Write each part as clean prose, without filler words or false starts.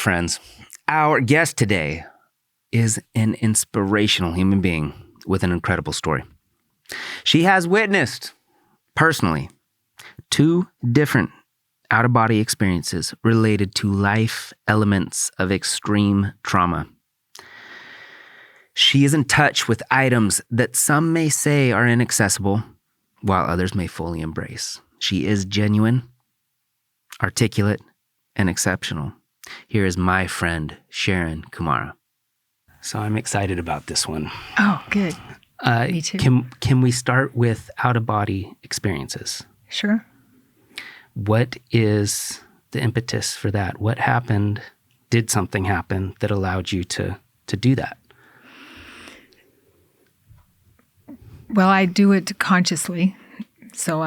friends. Our guest today is an inspirational human being with an incredible story. She has witnessed, personally, 2 different out-of-body experiences related to life elements of extreme trauma. She is in touch with items that some may say are inaccessible, while others may fully embrace. She is genuine, articulate, and exceptional. Here is my friend, Sharon Kumara. So I'm excited about this one. Oh, good. Me too. Can we start with out-of-body experiences? Sure. What is the impetus for that? What happened? Did something happen that allowed you to do that? Well, I do it consciously. So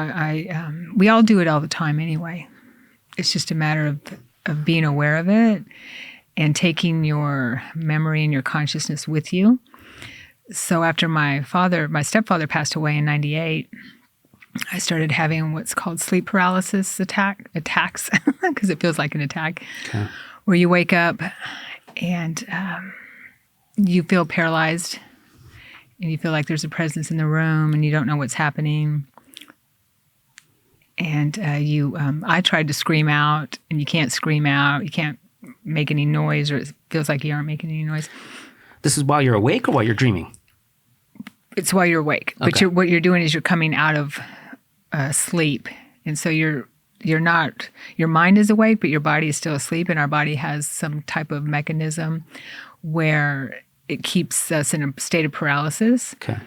we all do it all the time anyway. It's just a matter of being aware of it and taking your memory and your consciousness with you. So after my stepfather passed away in 1998, I started having what's called sleep paralysis attacks, because it feels like an attack, okay, where you wake up and you feel paralyzed and you feel like there's a presence in the room and you don't know what's happening. And I tried to scream out, and you can't scream out. You can't make any noise, or it feels like you aren't making any noise. This is while you're awake or while you're dreaming? It's while you're awake. Okay. But what you're doing is you're coming out of sleep. And so you're not, your mind is awake, but your body is still asleep. And our body has some type of mechanism where it keeps us in a state of paralysis. Okay.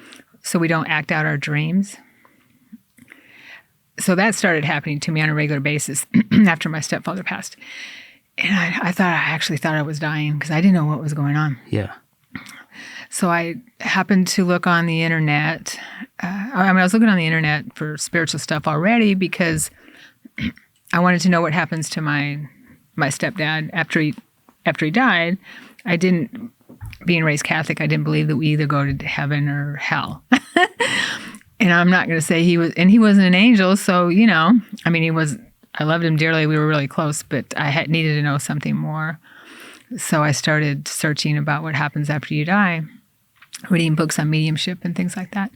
So we don't act out our dreams. So that started happening to me on a regular basis after my stepfather passed. And I actually thought I was dying because I didn't know what was going on. Yeah. So I happened to look on the internet. I was looking on the internet for spiritual stuff already because I wanted to know what happens to my stepdad after he died. Being raised Catholic, I didn't believe that we either go to heaven or hell. And I'm not going to say he wasn't an angel. So, I loved him dearly. We were really close, but I needed to know something more. So I started searching about what happens after you die, reading books on mediumship and things like that.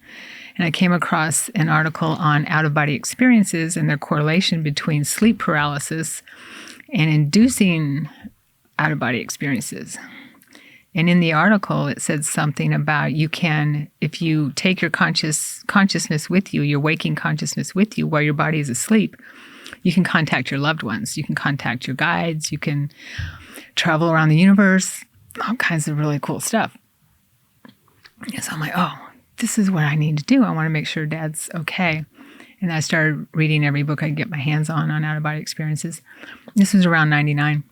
And I came across an article on out-of-body experiences and their correlation between sleep paralysis and inducing out-of-body experiences. And in the article, it said something about if you take your consciousness with you, your waking consciousness with you while your body is asleep, you can contact your loved ones. You can contact your guides. You can travel around the universe, all kinds of really cool stuff. And so I'm like, oh, this is what I need to do. I want to make sure Dad's okay. And I started reading every book I could get my hands on out-of-body experiences. This was around 1999.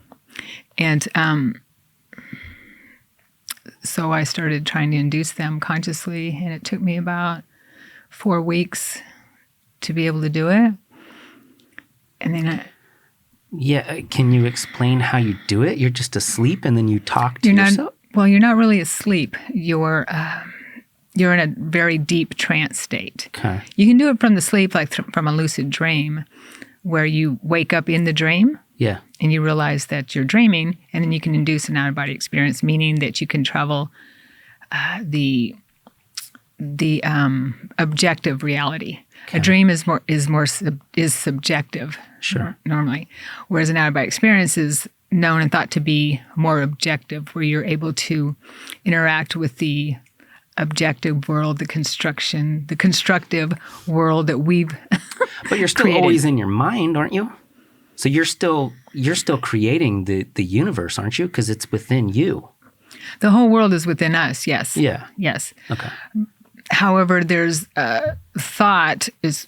And so I started trying to induce them consciously, and it took me about 4 weeks to be able to do it. And then can you explain how you do it? You're just asleep and then you talk to yourself? Well, you're not really asleep. You're in a very deep trance state. Okay. You can do it from the sleep, like from a lucid dream, where you wake up in the dream. Yeah. And you realize that you're dreaming, and then you can induce an out-of-body experience, meaning that you can travel the objective reality. Okay. A dream is subjective, sure, normally, whereas an out-of-body experience is known and thought to be more objective, where you're able to interact with the objective world, the constructive world that we've But you're still created. Always in your mind, aren't you? So you're still creating the universe, aren't you? Because it's within you. The whole world is within us, yes. Yeah. Yes. Okay. However, there's thought is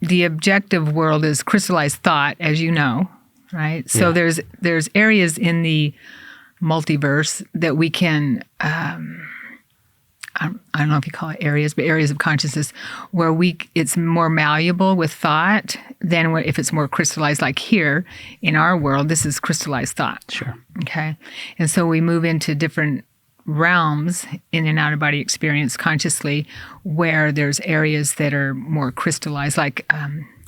the objective world is crystallized thought, as you know, right? So there's areas in the multiverse that we can I don't know if you call it areas, but areas of consciousness where it's more malleable with thought than if it's more crystallized. Like here in our world, this is crystallized thought. Sure. Okay. And so we move into different realms in an out-of-body experience consciously where there's areas that are more crystallized, like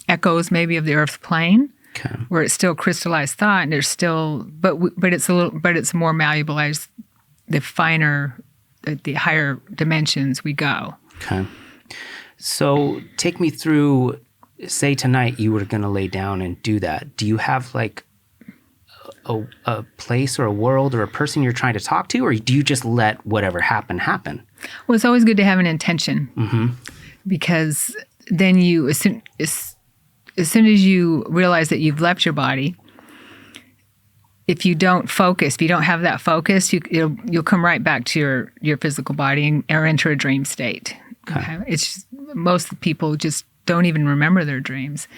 echoes maybe of the Earth's plane. Okay. where it's still crystallized thought, and there's still, but it's more malleable as the finer, the higher dimensions we go. Okay. So take me through, say tonight you were going to lay down and do that. Do you have like a place or a world or a person you're trying to talk to, or do you just let whatever happen? Well, it's always good to have an intention, because then you, as soon as you realize that you've left your body, if you don't focus, if you don't have that focus, you'll come right back to your physical body or enter a dream state. Okay. It's most people just don't even remember their dreams,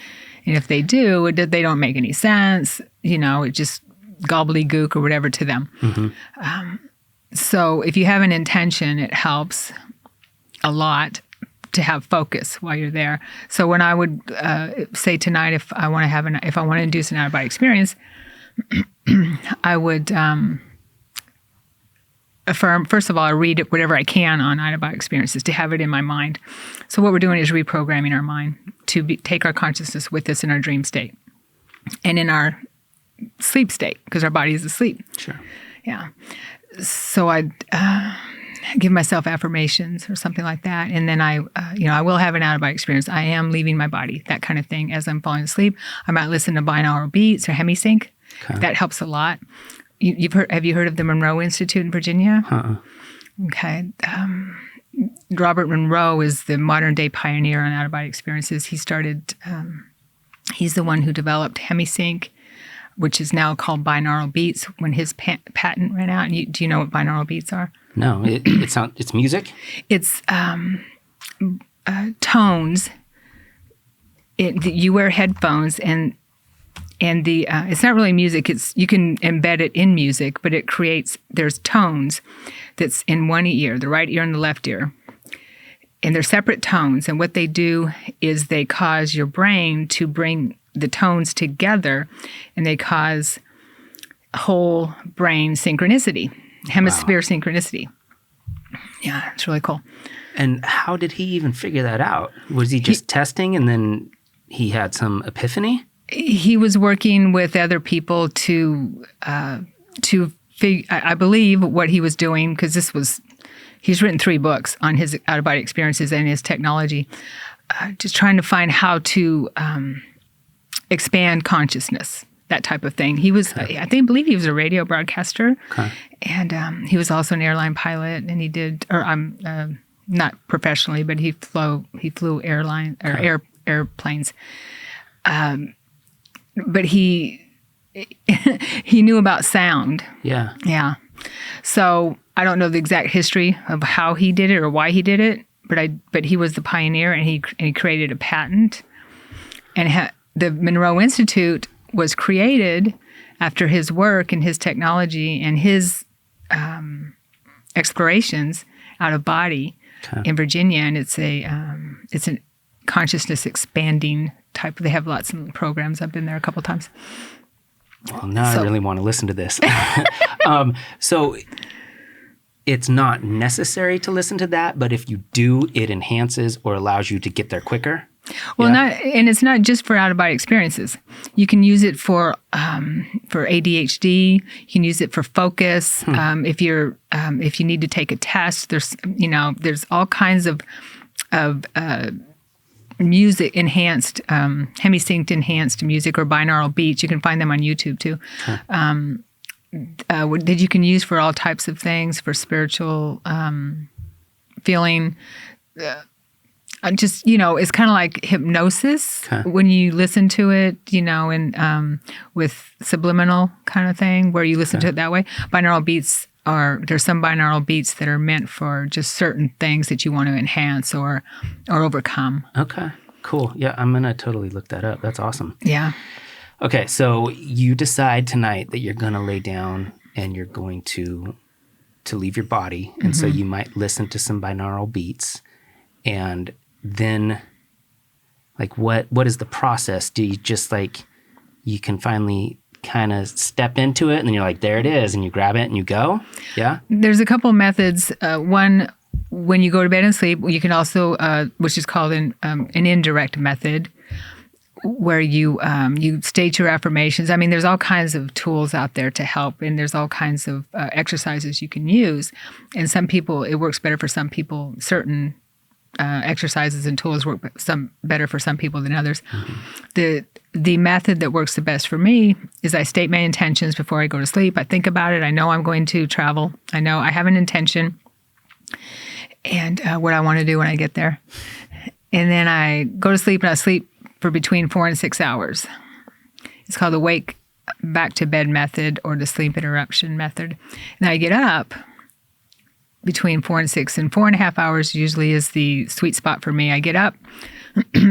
and if they do, they don't make any sense. It just gobbledygook or whatever to them. So if you have an intention, it helps a lot to have focus while you're there. So when I would say tonight, if I want to induce an out-of-body experience, I would affirm. First of all, I read whatever I can on out-of-body experiences to have it in my mind. So what we're doing is reprogramming our mind to take our consciousness with us in our dream state and in our sleep state, because our body is asleep. Sure. Yeah. So I'd give myself affirmations or something like that, and then I will have an out-of-body experience. I am leaving my body, that kind of thing, as I'm falling asleep. I might listen to binaural beats or Hemi-Sync. Okay. That helps a lot. Have you heard of the Monroe Institute in Virginia? Okay. Robert Monroe is the modern day pioneer on out-of-body experiences. He's the one who developed Hemi-Sync, which is now called binaural beats, when his patent ran out. And do you know what binaural beats are? No, it's music? It's tones. You wear headphones, and it's not really music. You can embed it in music, but there's tones that's in one ear, the right ear and the left ear. And they're separate tones. And what they do is they cause your brain to bring the tones together, and they cause whole brain synchronicity, hemisphere synchronicity. Yeah, it's really cool. And how did he even figure that out? Was he just testing and then he had some epiphany? He was working with other people to figure, I believe what he was doing, because he's written 3 books on his out-of-body experiences and his technology, just trying to find how to expand consciousness, that type of thing. He was, I believe he was a radio broadcaster, and he was also an airline pilot, and he did, not professionally, but he flew airplanes. But he knew about sound. Yeah. Yeah. So I don't know the exact history of how he did it or why he did it, but he was the pioneer, and he created a patent. And the Monroe Institute was created after his work and his technology and his explorations out of body in Virginia, and it's a consciousness expanding type. They have lots of programs. I've been there a couple times. Well, now I really want to listen to this. So it's not necessary to listen to that, but if you do, it enhances or allows you to get there quicker. Well, and it's not just for out-of-body experiences. You can use it for ADHD. You can use it for focus. If you need to take a test, there's all kinds of music enhanced, Hemi-Synced enhanced music or binaural beats. You can find them on YouTube too. That you can use for all types of things, for spiritual feeling. It's kind of like hypnosis when you listen to it, and with subliminal kind of thing where you listen to it that way. Binaural beats there's some binaural beats that are meant for just certain things that you want to enhance or overcome. Okay, cool. Yeah, I'm going to totally look that up. That's awesome. Yeah. Okay, so you decide tonight that you're going to lay down and you're going to leave your body. And so you might listen to some binaural beats. And then, what is the process? Do you just, you can finally kind of step into it and then you're like, there it is, and you grab it and you go? Yeah? There's a couple methods. One, when you go to bed and sleep, you can also, which is called an indirect method, where you state your affirmations. I mean, there's all kinds of tools out there to help, and there's all kinds of exercises you can use. And some people, it works better for some people. Certain exercises and tools work better for some people than others. Mm-hmm. The method that works the best for me is I state my intentions before I go to sleep. I think about it. I know I'm going to travel. I know I have an intention and what I want to do when I get there. And then I go to sleep, and I sleep for between 4 and 6 hours. It's called the wake back to bed method or the sleep interruption method. And I get up between 4 and 6, and 4.5 hours usually is the sweet spot for me. I get up,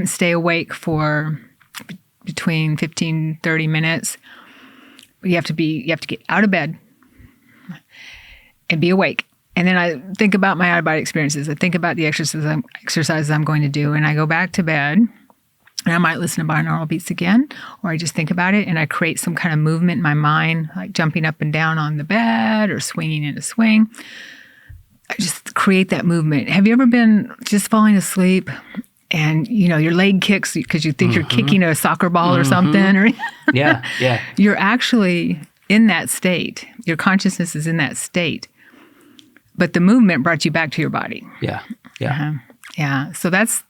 stay awake for between 15, 30 minutes. You have to get out of bed and be awake. And then I think about my out-of-body experiences. I think about the exercises I'm going to do, and I go back to bed, and I might listen to binaural beats again, or I just think about it, and I create some kind of movement in my mind, like jumping up and down on the bed or swinging in a swing. I just create that movement. Have you ever been just falling asleep and, your leg kicks because you think you're kicking a soccer ball or something? Or Yeah. You're actually in that state. Your consciousness is in that state. But the movement brought you back to your body. Yeah. Yeah. So that's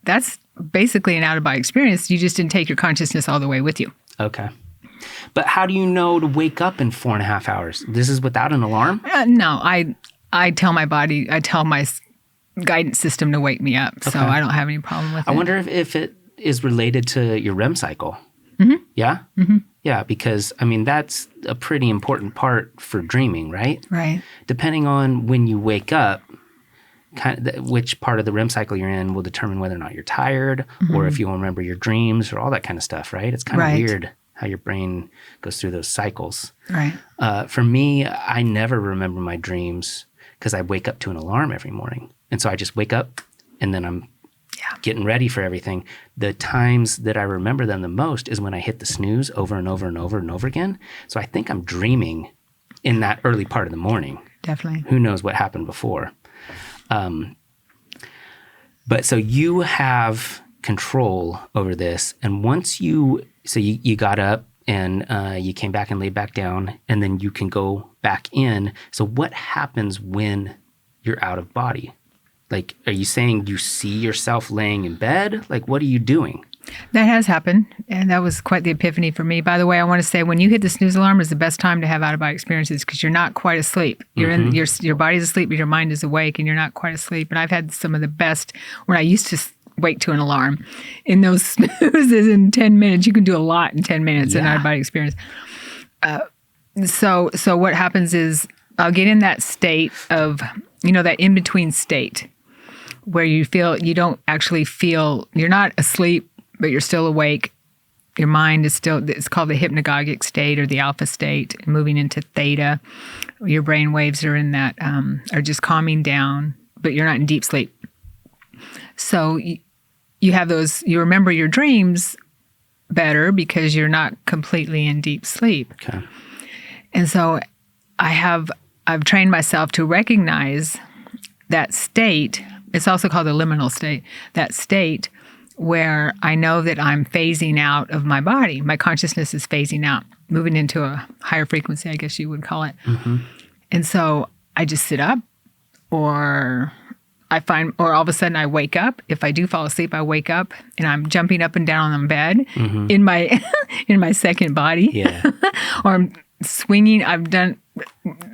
basically an out-of-body experience. You just didn't take your consciousness all the way with you. Okay. But how do you know to wake up in 4.5 hours? This is without an alarm? No, I tell my body, I tell my guidance system to wake me up. Okay. So I don't have any problem with it. I wonder if it is related to your REM cycle. Mm-hmm. Yeah? Mm-hmm. Yeah, because, that's a pretty important part for dreaming, right? Right. Depending on when you wake up, which part of the REM cycle you're in will determine whether or not you're tired or if you'll remember your dreams or all that kind of stuff, right? It's kind of weird how your brain goes through those cycles. Right. For me, I never remember my dreams because I wake up to an alarm every morning. And so I just wake up and then I'm getting ready for everything. The times that I remember them the most is when I hit the snooze over and over and over and over again. So I think I'm dreaming in that early part of the morning. Definitely. Who knows what happened before. But so you have control over this. And once you got up and you came back and laid back down, and then you can go back in. So what happens when you're out of body? Like, are you saying you see yourself laying in bed? Like, what are you doing? That has happened, and that was quite the epiphany for me. By the way, I want to say when you hit the snooze alarm is the best time to have out-of-body experiences because you're not quite asleep. You're in your body's asleep, but your mind is awake, and you're not quite asleep. And I've had some of the best when I used to wake to an alarm. In those snoozes in 10 minutes, you can do a lot in 10 minutes in out-of-body experience. So what happens is I'll get in that state of, that in-between state where you don't actually feel, you're not asleep, but you're still awake. Your mind is still, it's called the hypnagogic state or the alpha state, moving into theta. Your brain waves are in that, are just calming down, but you're not in deep sleep. So you have those, you remember your dreams better because you're not completely in deep sleep. Okay. And so I've trained myself to recognize that state. It's also called the liminal state, that state where I know that I'm phasing out of my body. My consciousness is phasing out, moving into a higher frequency, I guess you would call it. Mm-hmm. And so I just sit up or all of a sudden I wake up. If I do fall asleep, I wake up and I'm jumping up and down on the bed in my second body. Yeah. Or I'm swinging.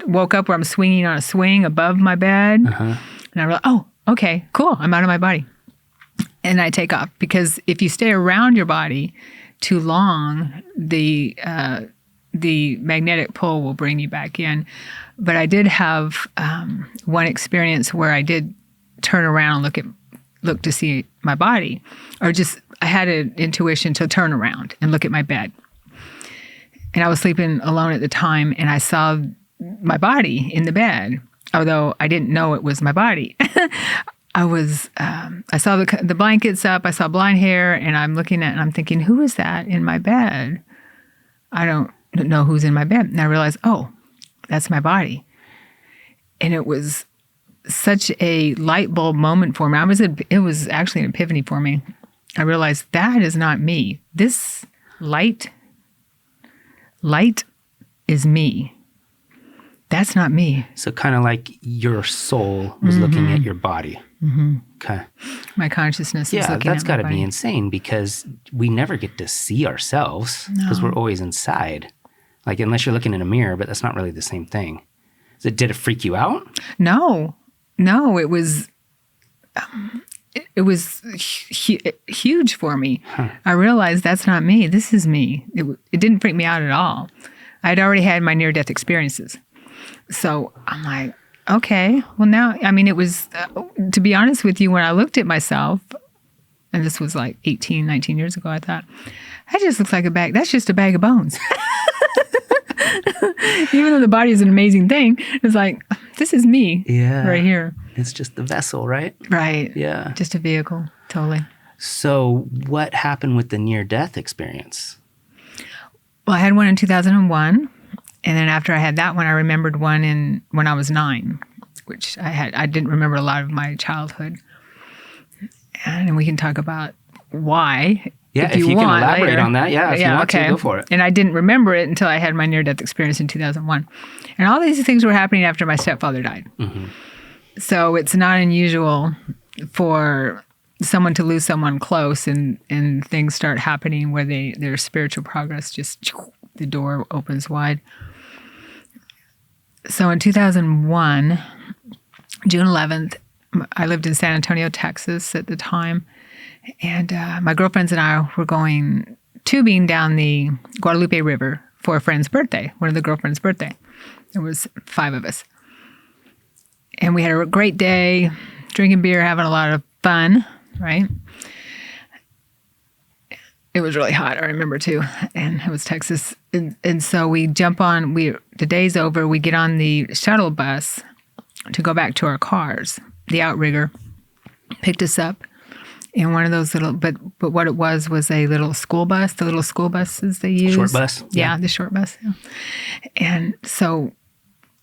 Woke up where I'm swinging on a swing above my bed. And I realize, oh, okay, cool. I'm out of my body. And I take off because if you stay around your body too long, the magnetic pull will bring you back in. But I did have one experience where I did turn around and look to see my body, or just I had an intuition to turn around and look at my bed. And I was sleeping alone at the time, and I saw my body in the bed, although I didn't know it was my body. I saw the blankets up, I saw blonde hair, and I'm looking at it and I'm thinking, who is that in my bed? I don't know who's in my bed. And I realized, oh, that's my body. And it was such a light bulb moment for me. It was actually an epiphany for me. I realized that is not me. This light is me. That's not me. So kind of like your soul was looking at your body. Mm-hmm. Okay. My consciousness is looking at my body. Yeah, that's got to be insane because we never get to see ourselves because we're always inside. Like, unless you're looking in a mirror, but that's not really the same thing. Did it freak you out? No, it was huge for me. Huh. I realized that's not me. This is me. It didn't freak me out at all. I'd already had my near-death experiences. So I'm like, okay, well now, I mean, it was, to be honest with you, when I looked at myself, and this was like 18, 19 years ago, I thought, that just looks like that's just a bag of bones. Even though the body is an amazing thing, it's like, this is me right here. It's just the vessel, right? Right. Yeah. Just a vehicle, totally. So what happened with the near-death experience? Well, I had one in 2001. And then after I had that one, I remembered one when I was 9, which I didn't remember a lot of my childhood. And we can talk about why. Yeah, if you can elaborate later on that. Yeah, if you want to, go for it. And I didn't remember it until I had my near-death experience in 2001. And all these things were happening after my stepfather died. Mm-hmm. So it's not unusual for someone to lose someone close and things start happening where their spiritual progress just, the door opens wide. So in 2001, June 11th, I lived in San Antonio, Texas at the time. And my girlfriends and I were going tubing down the Guadalupe River for a friend's birthday, one of the girlfriend's birthday. There was 5 of us. And we had a great day, drinking beer, having a lot of fun, right? It was really hot, I remember too, and it was Texas. And so we jump on, the day's over, we get on the shuttle bus to go back to our cars. The outrigger picked us up in one of those little, but what it was a little school bus, the little school buses they use. Short bus. Yeah, the short bus. Yeah. And so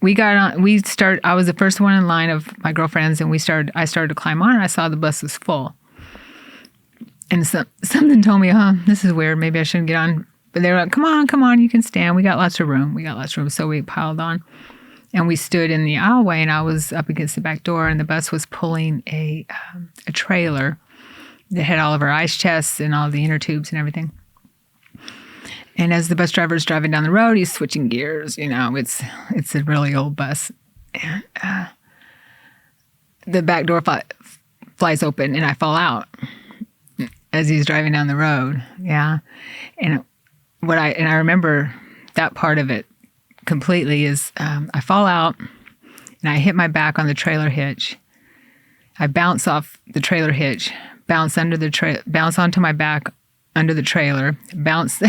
we got on, I was the first one in line of my girlfriends, and I started to climb on, and I saw the bus was full. And something told me, this is weird. Maybe I shouldn't get on. But they were like, come on, you can stand. We got lots of room. So we piled on. And we stood in the aisleway, and I was up against the back door, and the bus was pulling a trailer that had all of our ice chests and all the inner tubes and everything. And as the bus driver's driving down the road, he's switching gears. It's a really old bus. And the back door flies open, and I fall out as he's driving down the road. Yeah. And I remember that part of it completely is I fall out and I hit my back on the trailer hitch. I bounce off the trailer hitch, bounce onto my back under the trailer, bounce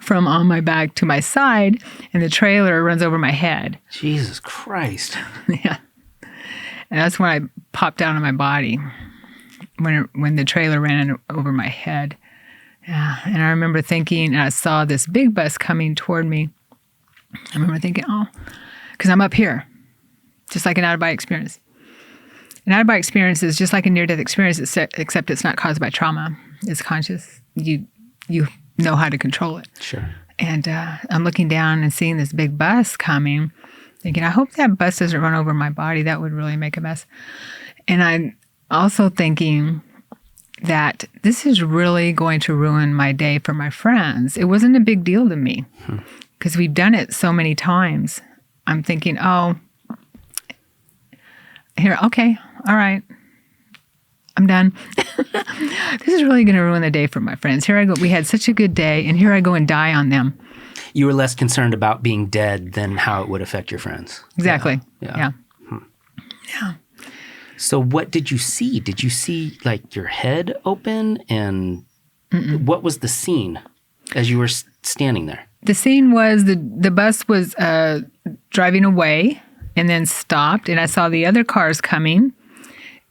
from on my back to my side, and the trailer runs over my head. Jesus Christ. Yeah. And that's when I popped out of my body. When the trailer ran over my head. Yeah. And I remember thinking, and I saw this big bus coming toward me. I remember thinking, because I'm up here, just like an out-of-body experience. An out-of-body experience is just like a near-death experience, except it's not caused by trauma. It's conscious. You know how to control it. Sure. And I'm looking down and seeing this big bus coming, thinking, I hope that bus doesn't run over my body. That would really make a mess. And I'm also thinking that this is really going to ruin my day for my friends. It wasn't a big deal to me because we've done it so many times. I'm thinking, here, okay, all right, I'm done. This is really going to ruin the day for my friends. Here I go. We had such a good day, and here I go and die on them. You were less concerned about being dead than how it would affect your friends. Exactly. Yeah. Yeah. So what did you see? Did you see like your head open? And what was the scene as you were standing there? The scene was the bus was driving away and then stopped. And I saw the other cars coming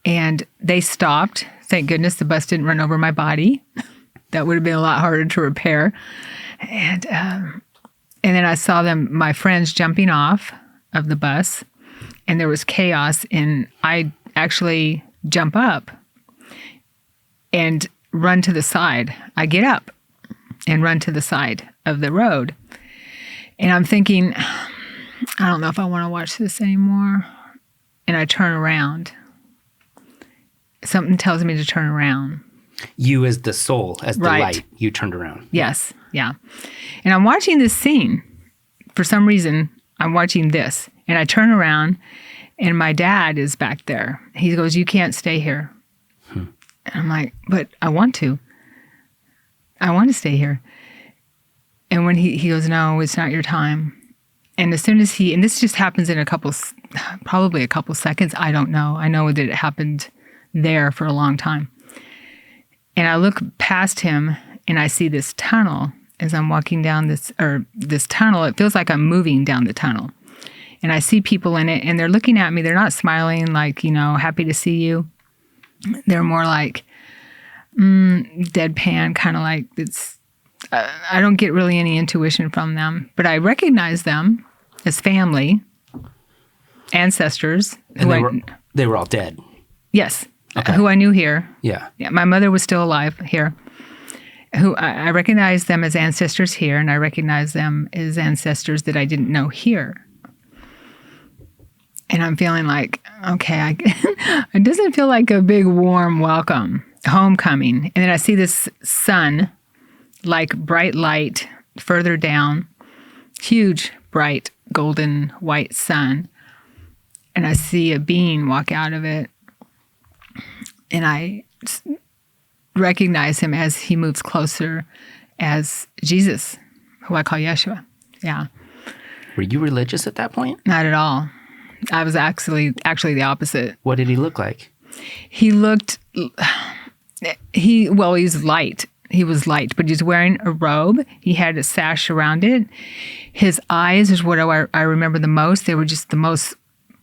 and they stopped. Thank goodness the bus didn't run over my body. That would have been a lot harder to repair. And then I saw my friends jumping off of the bus and there was chaos and I actually jump up and run to the side. I get up and run to the side of the road. And I'm thinking, I don't know if I want to watch this anymore. And I turn around. Something tells me to turn around. You as the soul, as the Right. light, you turned around. Yes, yeah. And I'm watching this scene. For some reason, I'm watching this. And I turn around, and my dad is back there. He goes, "You can't stay here." And I'm like, "But I want to. I want to stay here." And when he goes, "No, it's not your time." And as soon as and this just happens in probably a couple seconds. I don't know. I know that it happened there for a long time. And I look past him and I see this tunnel as I'm walking down this tunnel. It feels like I'm moving down the tunnel. And I see people in it and they're looking at me. They're not smiling like, happy to see you. They're more like deadpan, kind of like it's, I don't get really any intuition from them, but I recognize them as family, ancestors. And they were all dead. Yes. Okay. Who I knew here. Yeah. My mother was still alive here. Who I recognize them as ancestors here, and I recognize them as ancestors that I didn't know here. And I'm feeling like, okay, it doesn't feel like a big warm welcome, homecoming. And then I see this sun, like bright light further down, huge, bright, golden, white sun. And I see a being walk out of it. And I recognize him as he moves closer as Jesus, who I call Yeshua. Yeah. Were you religious at that point? Not at all. I was actually the opposite. What did he look like? He's light. He was light, but he's wearing a robe. He had a sash around it. His eyes is what I remember the most. They were just the most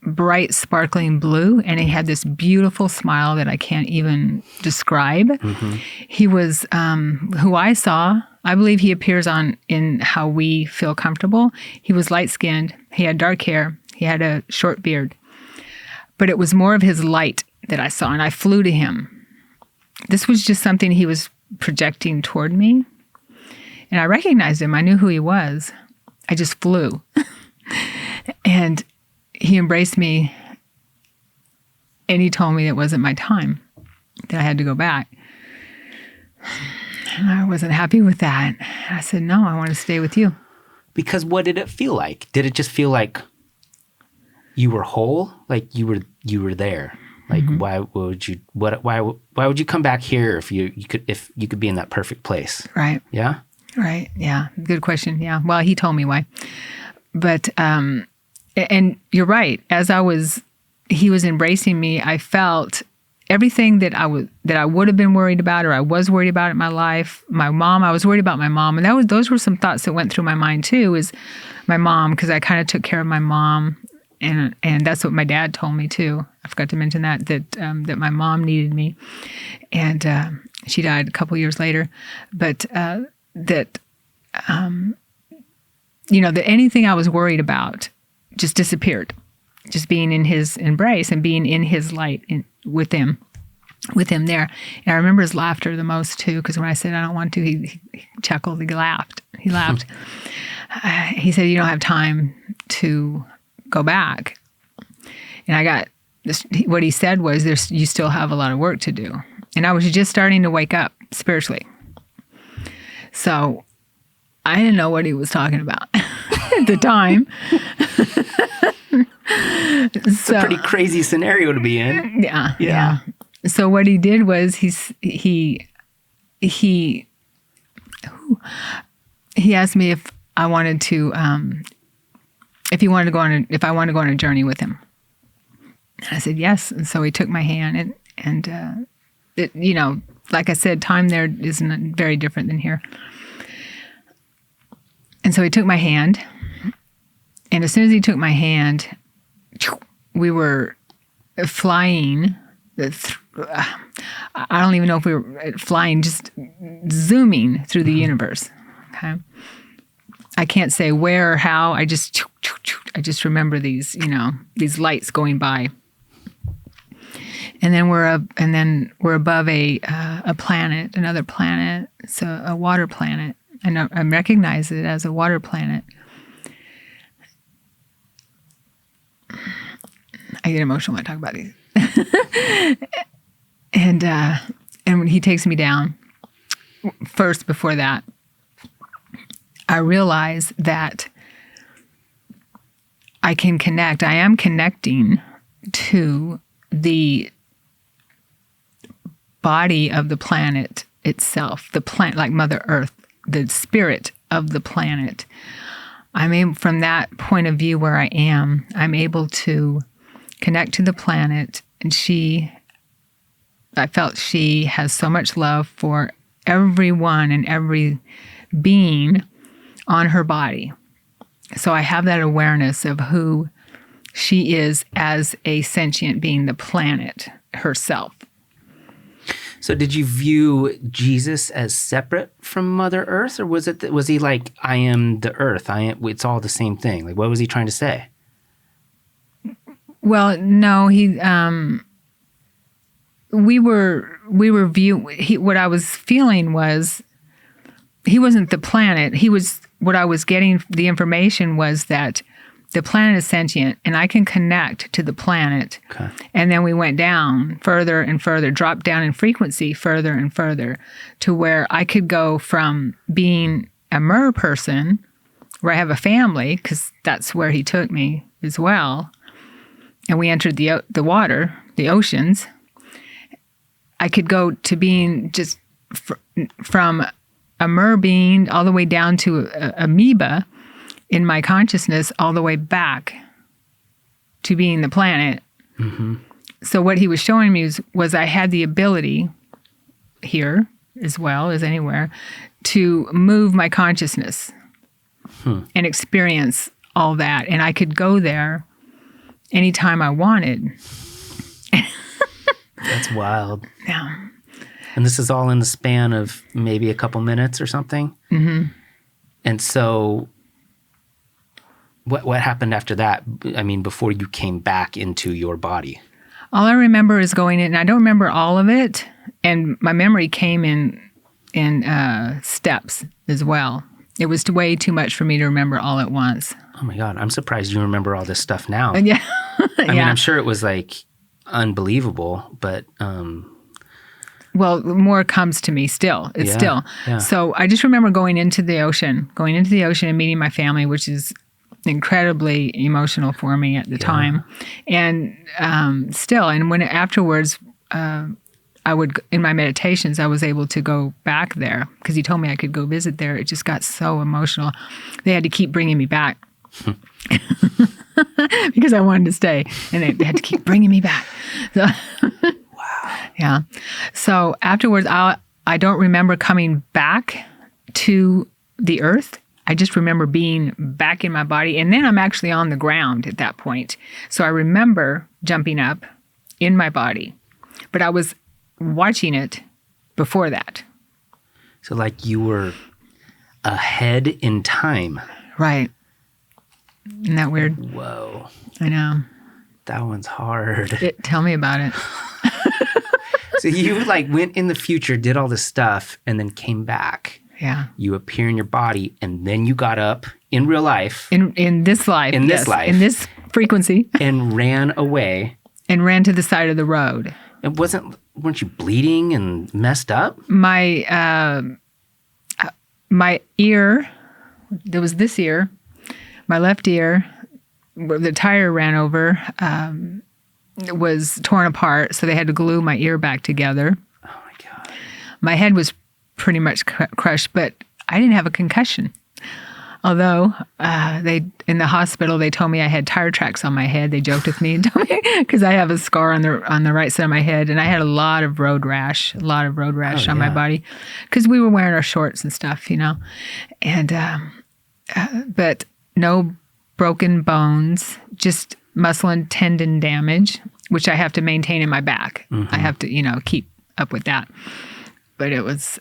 bright, sparkling blue, and he had this beautiful smile that I can't even describe. Mm-hmm. He was who I saw. I believe he appears in how we feel comfortable. He was light-skinned. He had dark hair. He had a short beard. But it was more of his light that I saw, and I flew to him. This was just something he was projecting toward me. And I recognized him. I knew who he was. I just flew. And he embraced me, and he told me it wasn't my time, that I had to go back. And I wasn't happy with that. I said, "No, I want to stay with you." Because what did it feel like? Did it just feel like you were whole? Like you were there? Like mm-hmm. Why would you come back here if you could be in that perfect place? Right. Yeah? Right. Yeah. Good question. Yeah. Well, he told me why. But and you're right. As he was embracing me, I felt everything that I would have been worried about, or I was worried about in my life. My mom, I was worried about my mom, and those were some thoughts that went through my mind too. Is my mom, because I kind of took care of my mom, and that's what my dad told me too. I forgot to mention that my mom needed me, and she died a couple years later. But that anything I was worried about just disappeared. Just being in his embrace and being in his light with him there. And I remember his laughter the most too, because when I said I don't want to, he chuckled, he laughed. He said, "You don't have time to go back." And I got this, what he said was, "You still have a lot of work to do." And I was just starting to wake up spiritually. So I didn't know what he was talking about at the time. It's a pretty crazy scenario to be in. Yeah. So what he did was he asked me if I wanted to if I wanted to go on a journey with him. And I said yes. And so he took my hand and it, like I said, time there isn't very different than here. And so he took my hand, and as soon as he took my hand, we were flying. I don't even know if we were flying, just zooming through the universe. Okay, I can't say where or how. I just remember these lights going by, And then we're above a planet, another planet. It's a water planet. I recognize it as a water planet. I get emotional when I talk about these. And when he takes me down, first before that, I realize that I can connect. I am connecting to the body of the planet itself, the planet, like Mother Earth, the spirit of the planet. From that point of view where I am, I'm able to connect to the planet, and I felt she has so much love for everyone and every being on her body. So I have that awareness of who she is as a sentient being, the planet herself. So did you view Jesus as separate from Mother Earth, or was he like, I am the Earth, it's all the same thing? Like, what was he trying to say? Well, no, what I was feeling was he wasn't the planet. What I was getting, the information was that the planet is sentient and I can connect to the planet. Okay. And then we went down further and further, dropped down in frequency further and further to where I could go from being a mer person, where I have a family, because that's where he took me as well. And we entered the water, the oceans. I could go to being just from a mer being all the way down to a amoeba in my consciousness, all the way back to being the planet. Mm-hmm. So what he was showing me was I had the ability here, as well as anywhere, to move my consciousness and experience all that. And I could go there anytime I wanted. That's wild. Yeah. And this is all in the span of maybe a couple minutes or something? Mm-hmm. And so what happened after that? I mean, before you came back into your body? All I remember is going in, and I don't remember all of it, and my memory came in steps as well. It was way too much for me to remember all at once. Oh my God, I'm surprised you remember all this stuff now. Yeah. I mean, I'm sure it was like unbelievable, but... Well, more comes to me still. It's still. Yeah. So I just remember going into the ocean and meeting my family, which is incredibly emotional for me at the time. And still, and when afterwards, I would, in my meditations, I was able to go back there because he told me I could go visit there. It just got so emotional. They had to keep bringing me back because I wanted to stay, and they had to keep bringing me back. So, wow. Yeah. So afterwards, I don't remember coming back to the earth. I just remember being back in my body, and then I'm actually on the ground at that point. So I remember jumping up in my body, but I was watching it before that. So like you were ahead in time. Right. Isn't that weird? Whoa. I know. That one's hard. Tell me about it. So you like went in the future, did all this stuff, and then came back. Yeah. You appear in your body, and then you got up in real life. In this life. In this life. In this frequency. And ran away. And ran to the side of the road. Weren't you bleeding and messed up? My ear, there was this ear, my left ear, where the tire ran over, was torn apart, so they had to glue my ear back together. Oh my God. My head was pretty much crushed, but I didn't have a concussion. Although in the hospital, they told me I had tire tracks on my head. They joked with me because I have a scar on the right side of my head, and I had a lot of road rash on my body because we were wearing our shorts and stuff, and but no broken bones, just muscle and tendon damage, which I have to maintain in my back. Mm-hmm. I have to, keep up with that. But it was...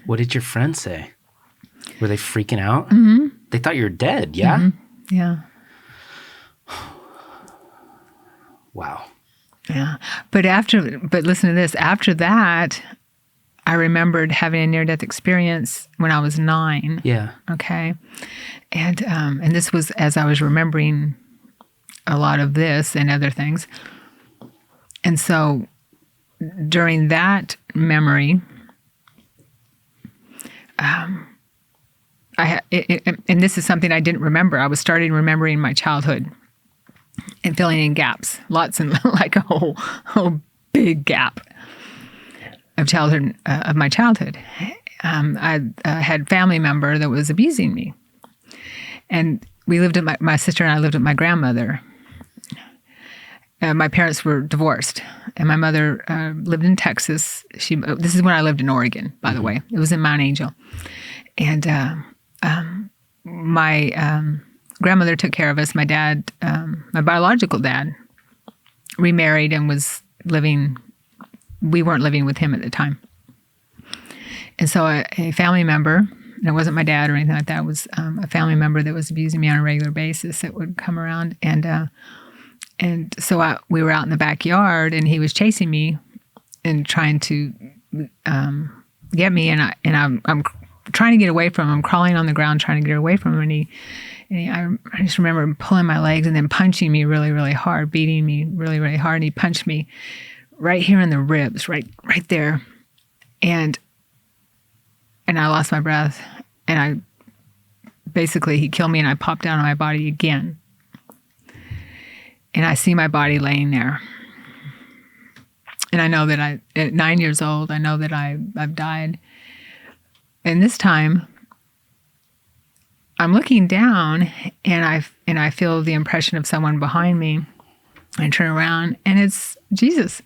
What did your friends say? Were they freaking out? Mm-hmm. They thought you were dead, yeah? Mm-hmm. Yeah. Wow. Yeah. But listen to this. After that, I remembered having a near-death experience when I was 9. Yeah. Okay. And this was as I was remembering a lot of this and other things. And so during that memory, and this is something I didn't remember. I was starting remembering my childhood and filling in gaps, lots and like a whole big gap of childhood, of my childhood. I had a family member that was abusing me. And we lived at my sister and I lived at my grandmother. My parents were divorced, and my mother lived in Texas. This is when I lived in Oregon, by the way. It was in Mount Angel. And my grandmother took care of us. My dad, my biological dad, remarried and was living. We weren't living with him at the time. And so a family member, and it wasn't my dad or anything like that, it was a family member that was abusing me on a regular basis that would come around. And so we were out in the backyard, and he was chasing me and trying to get me. And I'm trying to get away from him. I'm crawling on the ground trying to get away from him. And I just remember him pulling my legs and then punching me really, really hard, beating me really, really hard. And he punched me right here in the ribs, right there. And I lost my breath. And he killed me, and I popped out of my body again. And I see my body laying there. And I know that at 9 years old, I know that I've died. And this time, I'm looking down, and I feel the impression of someone behind me. I turn around, and it's Jesus.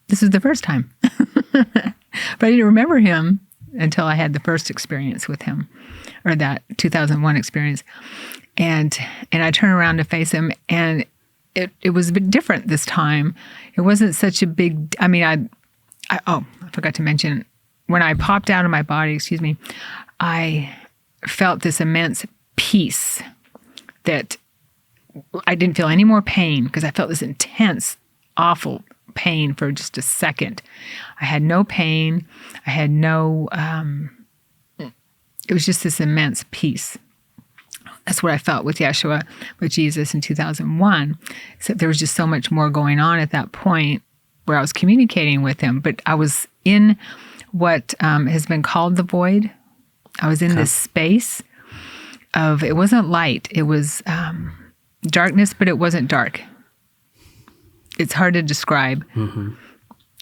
This is the first time. But I didn't remember him until I had the first experience with him, or that 2001 experience. And I turn around to face him, and it was a bit different this time. It wasn't such a big, I forgot to mention, when I popped out of my body, I felt this immense peace that I didn't feel any more pain, because I felt this intense, awful pain for just a second. I had no pain. I had no, it was just this immense peace. That's what I felt with Yeshua, with Jesus in 2001. So there was just so much more going on at that point where I was communicating with him, but I was in what has been called the void. I was in this space of, it wasn't light, it was darkness, but it wasn't dark. It's hard to describe. Mm-hmm.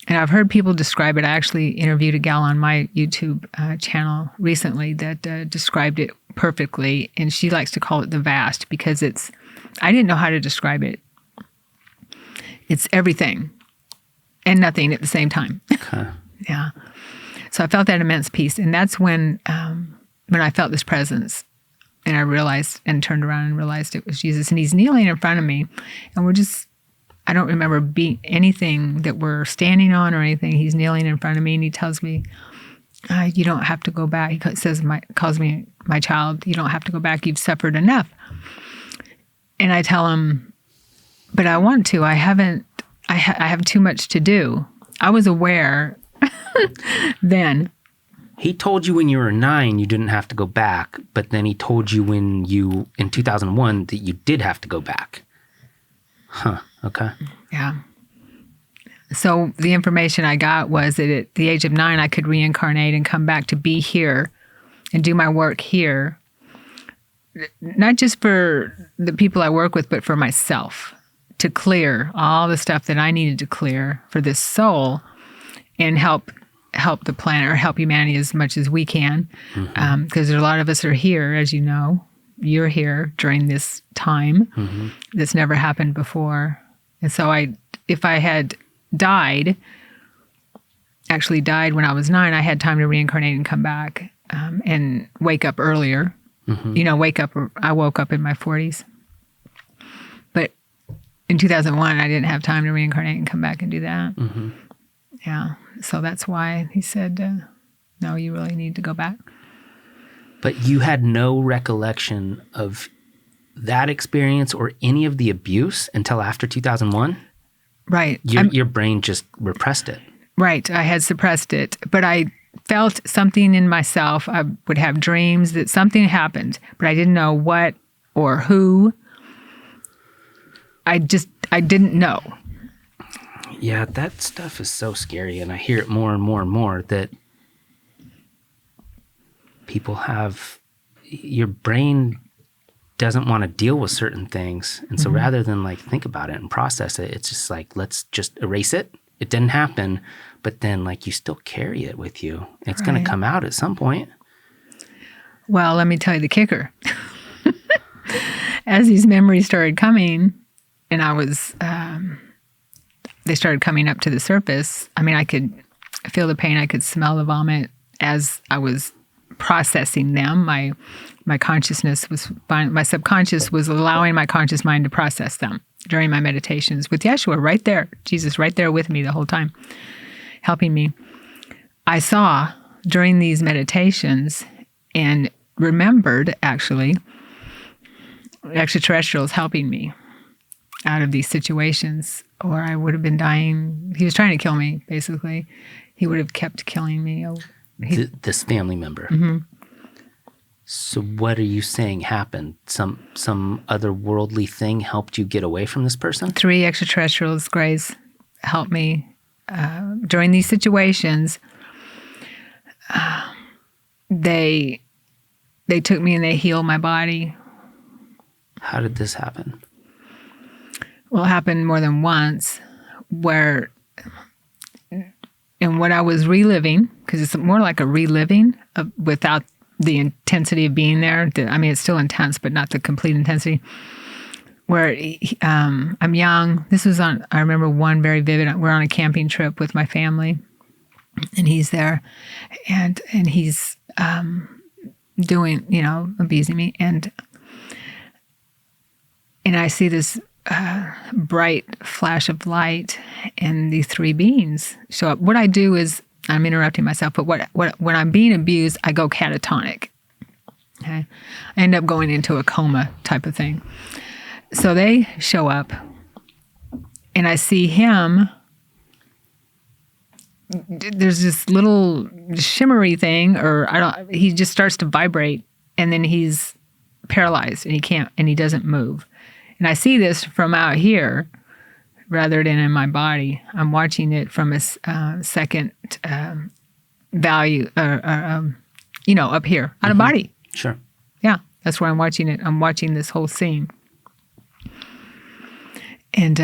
And I've heard people describe it. I actually interviewed a gal on my YouTube channel recently that described it perfectly, and she likes to call it the vast, because I didn't know how to describe it. It's everything and nothing at the same time. Okay. Yeah. So I felt that immense peace, and that's when I felt this presence, and I realized and turned around and realized it was Jesus, and he's kneeling in front of me, and I don't remember being anything that we're standing on or anything. He's kneeling in front of me, and he tells me, you don't have to go back. He calls me my child. You don't have to go back. You've suffered enough. And I tell him, but I want to. I have too much to do. I was aware then. He told you when you were 9 you didn't have to go back, but then he told you in 2001 that you did have to go back. Huh. Okay. Yeah. So the information I got was that at the age of 9, I could reincarnate and come back to be here and do my work here, not just for the people I work with, but for myself, to clear all the stuff that I needed to clear for this soul and help the planet, or help humanity as much as we can. Because a lot of us are here, as you know. You're here during this time that's never happened before. And so if I had actually died when I was 9, I had time to reincarnate and come back and wake up earlier. I woke up in my 40s. But in 2001, I didn't have time to reincarnate and come back and do that. Mm-hmm. Yeah. So that's why he said, no, you really need to go back. But you had no recollection of that experience or any of the abuse until after 2001? Right. Your brain just repressed it. Right. I had suppressed it, but I felt something in myself. I would have dreams that something happened, but I didn't know what or who. I didn't know. Yeah, that stuff is so scary, and I hear it more and more and more that people have, your brain doesn't want to deal with certain things. And so rather than like think about it and process it, it's just like, let's just erase it. It didn't happen, but then like you still carry it with you. It's going to come out at some point. Well, let me tell you the kicker. As these memories started coming, and they started coming up to the surface. I mean, I could feel the pain. I could smell the vomit as I was processing them. My consciousness my subconscious was allowing my conscious mind to process them during my meditations with Yeshua right there, Jesus right there with me the whole time, helping me. I saw during these meditations and remembered actually extraterrestrials helping me out of these situations, or I would have been dying. He was trying to kill me, basically. He would have kept killing me. This family member. Mm-hmm. So what are you saying happened? Some otherworldly thing helped you get away from this person? 3 extraterrestrials, Grace, helped me during these situations. They took me and they healed my body. How did this happen? Well, it happened more than once where, and what I was reliving, because it's more like a reliving without the intensity of being there. I mean, it's still intense, but not the complete intensity. Where I'm young. This was I remember one very vivid. We're on a camping trip with my family, and he's there, and he's doing, abusing me, and I see this bright flash of light, and these 3 beings show up. What I do is, I'm interrupting myself, but when I'm being abused, I go catatonic. Okay, I end up going into a coma type of thing. So they show up, and I see him. There's this little shimmery thing, he just starts to vibrate, and then he's paralyzed, and he doesn't move. And I see this from out here rather than in my body. I'm watching it from a second value, up here, out of body. Sure. Yeah, that's where I'm watching it. I'm watching this whole scene. And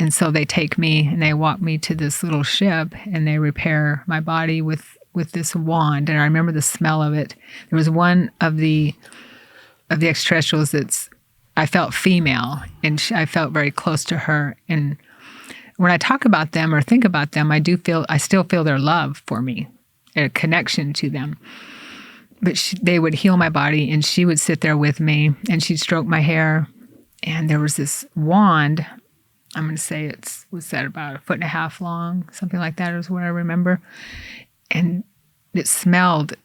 so they take me and they walk me to this little ship, and they repair my body with this wand. And I remember the smell of it. There was one of the extraterrestrials I felt female, and I felt very close to her. And when I talk about them or think about them, I still feel their love for me, a connection to them. But they would heal my body, and she would sit there with me, and she'd stroke my hair. And there was this wand. I'm going to say was that about 1.5 feet long, something like that is what I remember. And it smelled,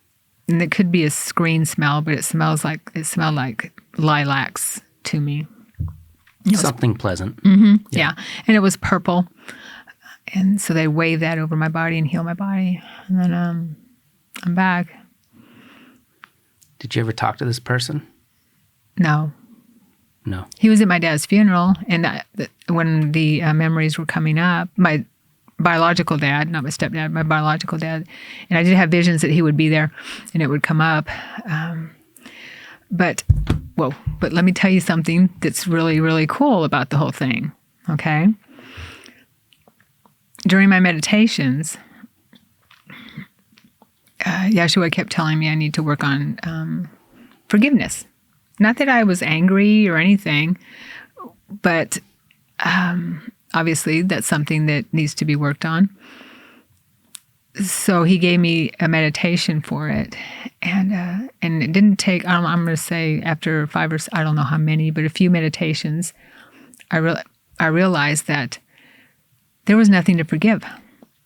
and it could be a screen smell, but it smelled like lilacs to me. Something pleasant. Mm-hmm, yeah. And it was purple. And so they wave that over my body and heal my body. And then I'm back. Did you ever talk to this person? No. He was at my dad's funeral, and when the memories were coming up, my biological dad, not my stepdad, my biological dad, and I did have visions that he would be there, and it would come up. But let me tell you something that's really, really cool about the whole thing, okay? During my meditations, Yeshua kept telling me I need to work on forgiveness. Not that I was angry or anything, but obviously that's something that needs to be worked on. So he gave me a meditation for it, and it didn't take. I'm going to say after 5 or I don't know how many, but a few meditations, I realized that there was nothing to forgive.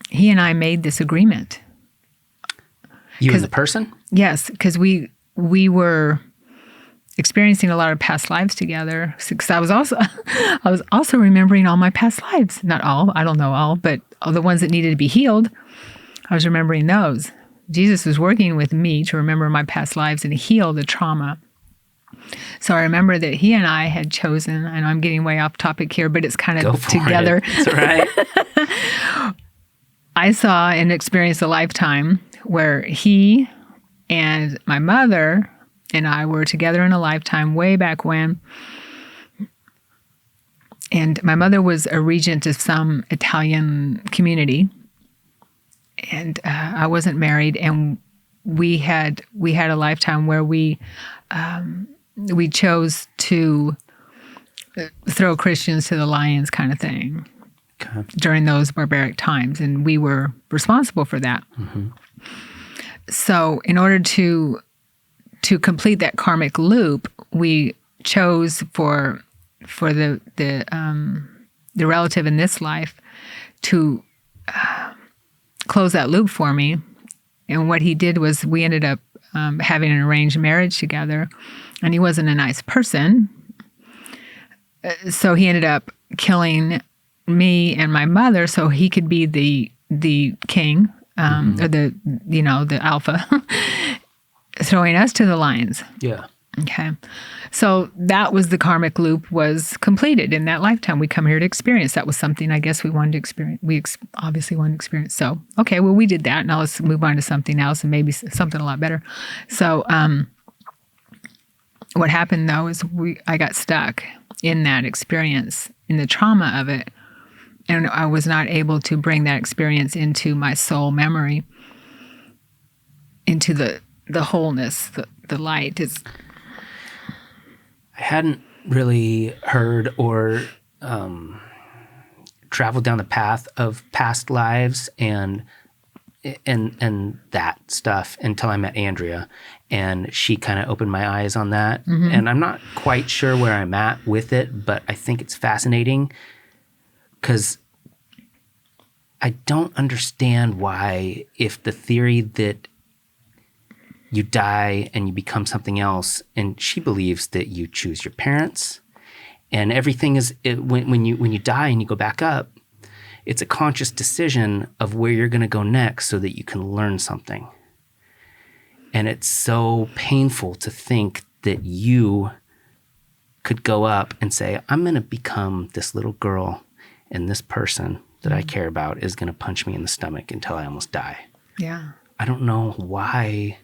He and I made this agreement. You and the person? Yes, because we were experiencing a lot of past lives together. Because I was also remembering all my past lives. Not all, I don't know all, but all the ones that needed to be healed. I was remembering those. Jesus was working with me to remember my past lives and heal the trauma. So I remember that he and I had chosen, I know I'm getting way off topic here, but it's kind of together. That's right. I saw and experienced a lifetime where he and my mother and I were together in a lifetime way back when. And my mother was a regent of some Italian community. And I wasn't married, and we had a lifetime where we chose to throw Christians to the lions, kind of thing, during those barbaric times, and we were responsible for that. Mm-hmm. So, in order to complete that karmic loop, we chose for the relative in this life to close that loop for me. And what he did was we ended up having an arranged marriage together, and he wasn't a nice person. So he ended up killing me and my mother so he could be the king, or the alpha, throwing us to the lions. Yeah. Okay. So that was the karmic loop was completed in that lifetime. We come here to experience. That was something I guess we wanted to experience. We obviously wanted to experience. So, okay, well, we did that. Now let's move on to something else and maybe something a lot better. So what happened, though, is I got stuck in that experience, in the trauma of it. And I was not able to bring that experience into my soul memory, into the wholeness, the light. I hadn't really heard or traveled down the path of past lives and that stuff until I met Andrea, and she kind of opened my eyes on that. Mm-hmm. And I'm not quite sure where I'm at with it, but I think it's fascinating because I don't understand why, if the theory that you die and you become something else, and she believes that you choose your parents, and everything is when you die and you go back up, it's a conscious decision of where you're going to go next so that you can learn something. And it's so painful to think that you could go up and say, I'm going to become this little girl, and this person that I care about is going to punch me in the stomach until I almost die. Yeah. I don't know why.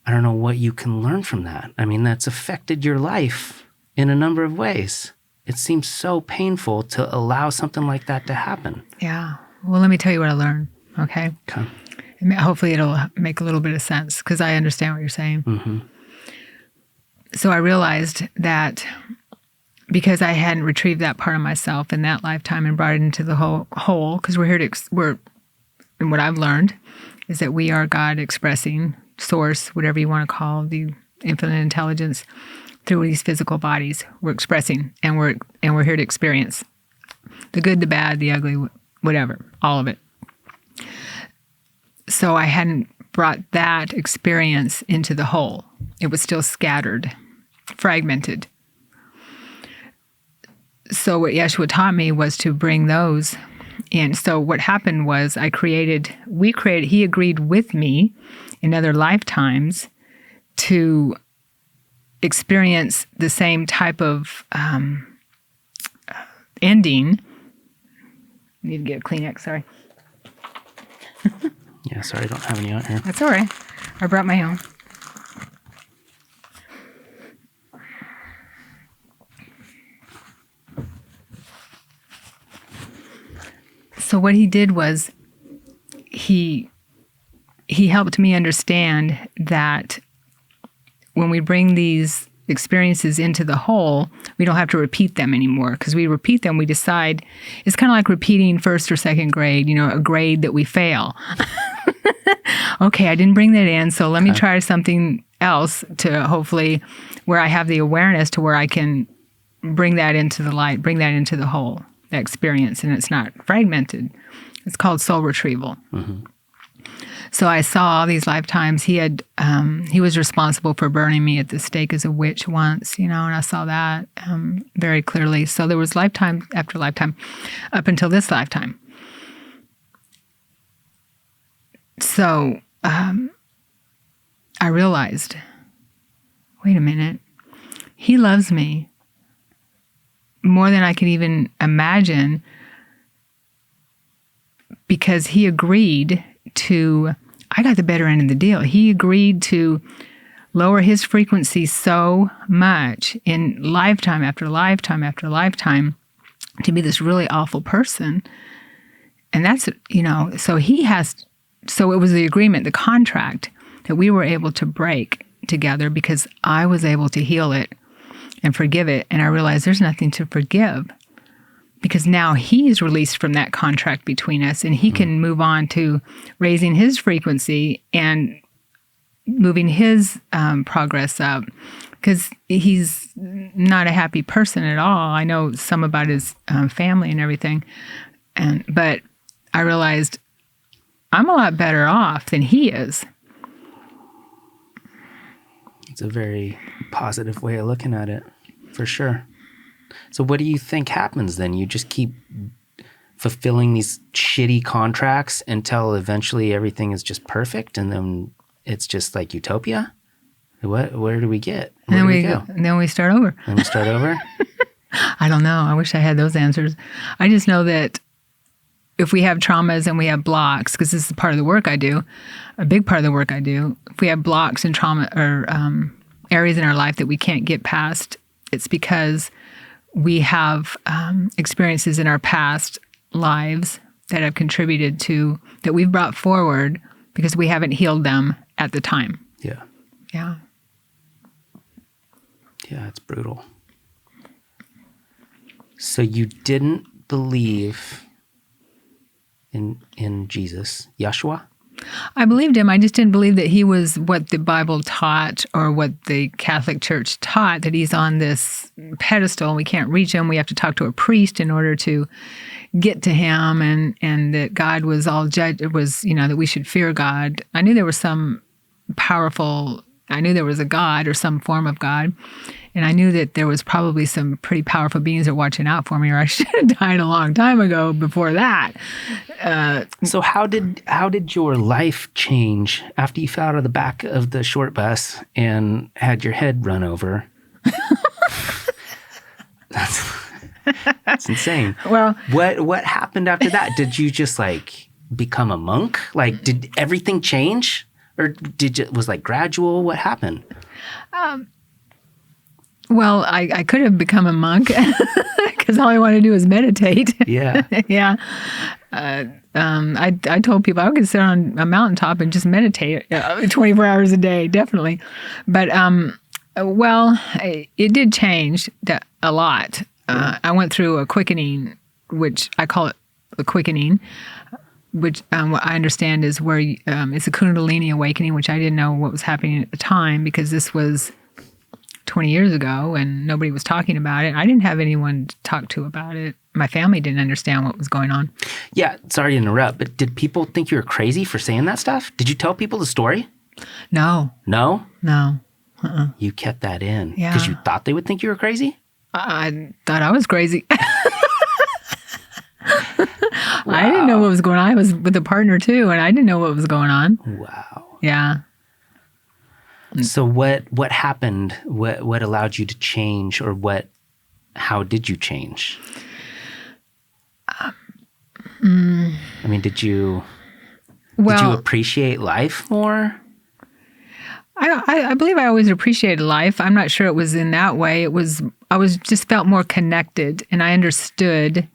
I don't know what you can learn from that. I mean, that's affected your life in a number of ways. It seems so painful to allow something like that to happen. Yeah. Well, let me tell you what I learned, okay? Okay. Hopefully it'll make a little bit of sense because I understand what you're saying. Mm-hmm. So I realized that because I hadn't retrieved that part of myself in that lifetime and brought it into the whole, because we're here and what I've learned is that we are God expressing source, whatever you want to call the infinite intelligence, through these physical bodies. We're expressing, and we're here to experience the good, the bad, the ugly, whatever, all of it. So I hadn't brought that experience into the whole. It was still scattered, fragmented. So what Yeshua taught me was to bring those in. So what happened was he agreed with me in other lifetimes to experience the same type of ending. Need to get a Kleenex, sorry. Yeah, sorry, I don't have any out here. That's all right. I brought my own. So what he did was he helped me understand that when we bring these experiences into the whole, we don't have to repeat them anymore. Because we repeat them, we decide, it's kind of like repeating first or second grade, a grade that we fail. Okay, I didn't bring that in, so let me try something else to hopefully where I have the awareness to where I can bring that into the light, bring that into the whole, that experience, and it's not fragmented. It's called soul retrieval. Mm-hmm. So I saw all these lifetimes. He was responsible for burning me at the stake as a witch once, and I saw that very clearly. So there was lifetime after lifetime up until this lifetime. So I realized, wait a minute, he loves me more than I could even imagine, because he agreed to, I got the better end of the deal. He agreed to lower his frequency so much in lifetime after lifetime after lifetime to be this really awful person. And that's, so it was the agreement, the contract that we were able to break together, because I was able to heal it and forgive it. And I realized there's nothing to forgive, because now he's released from that contract between us, and he can move on to raising his frequency and moving his progress up, because he's not a happy person at all. I know some about his family and everything, but I realized I'm a lot better off than he is. It's a very positive way of looking at it, for sure. So what do you think happens then? You just keep fulfilling these shitty contracts until eventually everything is just perfect, and then it's just like utopia? Where do we get? Where do we go? And then we start over. Then we start over? I don't know. I wish I had those answers. I just know that if we have traumas and we have blocks, because this is part of the work I do, a big part of the work I do, if we have blocks and trauma or areas in our life that we can't get past, it's because we have experiences in our past lives that have contributed to, that we've brought forward because we haven't healed them at the time. Yeah. Yeah. Yeah, it's brutal. So you didn't believe in Jesus, Yeshua? I believed him. I just didn't believe that he was what the Bible taught or what the Catholic Church taught, that he's on this pedestal and we can't reach him. We have to talk to a priest in order to get to him, and that God was all judge. It was, that we should fear God. I knew there was I knew there was a God or some form of God. And I knew that there was probably some pretty powerful beings that were watching out for me, or I should have died a long time ago before that. So how did your life change after you fell out of the back of the short bus and had your head run over? That's insane. Well, what happened after that? Did you just become a monk? Did everything change, or was gradual? What happened? Well, I could have become a monk because all I want to do is meditate. Yeah. Yeah. I told people I could sit on a mountaintop and just meditate 24 hours a day, definitely. But, it did change a lot. I went through a quickening, which I call it a quickening, which what I understand is where it's a Kundalini awakening, which I didn't know what was happening at the time, because this was 20 years ago and nobody was talking about it. I didn't have anyone to talk to about it. My family didn't understand what was going on. Yeah, sorry to interrupt, but did people think you were crazy for saying that stuff? Did you tell people the story? No. No? No. You kept that in Yeah. because you thought they would think you were crazy? I thought I was crazy. Wow. I didn't know what was going on. I was with a partner too, and I didn't know what was going on. Wow. Yeah. So what happened? What allowed you to change, or how did you change? I mean, did you appreciate life more? I believe I always appreciated life. I'm not sure it was in that way. I was just felt more connected, and I understood